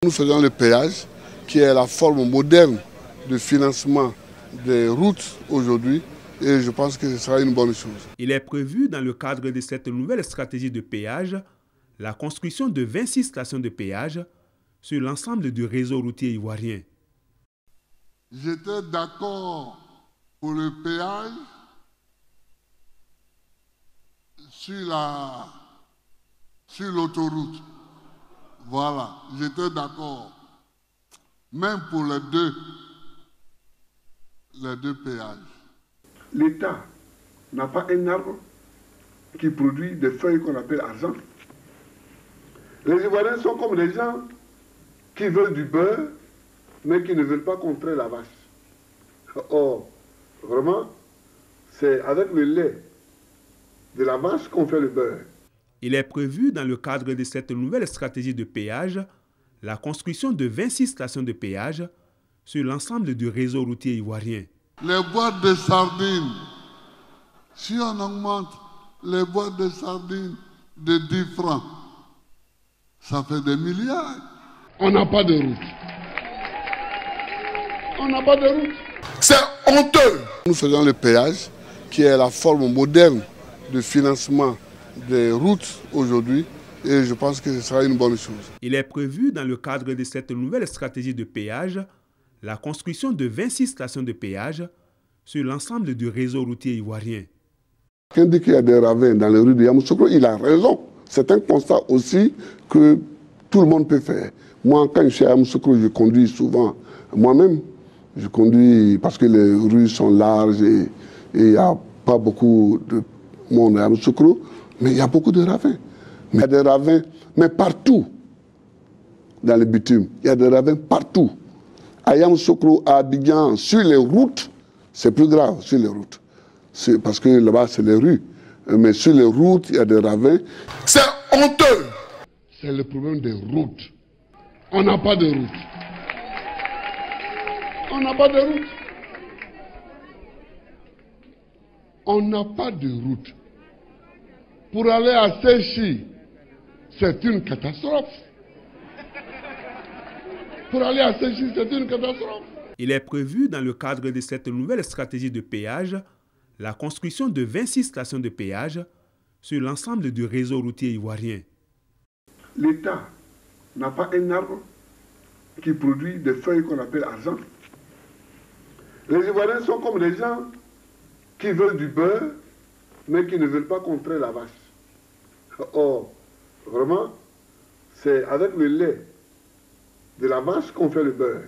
Nous faisons le péage, qui est la forme moderne de financement des routes aujourd'hui, et je pense que ce sera une bonne chose. Il est prévu, dans le cadre de cette nouvelle stratégie de péage, la construction de 26 stations de péage sur l'ensemble du réseau routier ivoirien. J'étais d'accord pour le péage sur l'autoroute. Voilà, j'étais d'accord. Même pour les deux péages. L'État n'a pas un arbre qui produit des feuilles qu'on appelle argent. Les Ivoiriens sont comme des gens qui veulent du beurre, mais qui ne veulent pas contrer la vache. Or, vraiment, c'est avec le lait de la vache qu'on fait le beurre. Il est prévu, dans le cadre de cette nouvelle stratégie de péage, la construction de 26 stations de péage sur l'ensemble du réseau routier ivoirien. Les boîtes de sardines, si on augmente les boîtes de sardines de 10 francs, ça fait des milliards. On n'a pas de route. On n'a pas de route. C'est honteux. Nous faisons le péage, qui est la forme moderne de financement des routes aujourd'hui, et je pense que ce sera une bonne chose. Il est prévu, dans le cadre de cette nouvelle stratégie de péage, la construction de 26 stations de péage sur l'ensemble du réseau routier ivoirien. Quand dit qu'il y a des ravins dans les rues de Yamoussoukro, il a raison. C'est un constat aussi que tout le monde peut faire. Moi, quand je suis à Yamoussoukro, je conduis souvent moi-même. Je conduis parce que les rues sont larges et il n'y a pas beaucoup de monde à Yamoussoukro, mais il y a beaucoup de ravins. Mais il y a des ravins, mais partout dans le bitume. Il y a des ravins partout. À Yamoussoukro, à Abidjan, sur les routes, c'est plus grave sur les routes. Parce que là-bas, c'est les rues. Mais sur les routes, il y a des ravins. C'est honteux. C'est le problème des routes. On n'a pas de route. On n'a pas de route. On n'a pas de route. Pour aller à Séchi, c'est une catastrophe. Pour aller à Séchi, c'est une catastrophe. Il est prévu, dans le cadre de cette nouvelle stratégie de péage, la construction de 26 stations de péage sur l'ensemble du réseau routier ivoirien. L'État n'a pas un arbre qui produit des feuilles qu'on appelle argent. Les Ivoiriens sont comme des gens qui veulent du beurre, mais qui ne veulent pas contrer la vache. Or, vraiment, c'est avec le lait de la vache qu'on fait le beurre.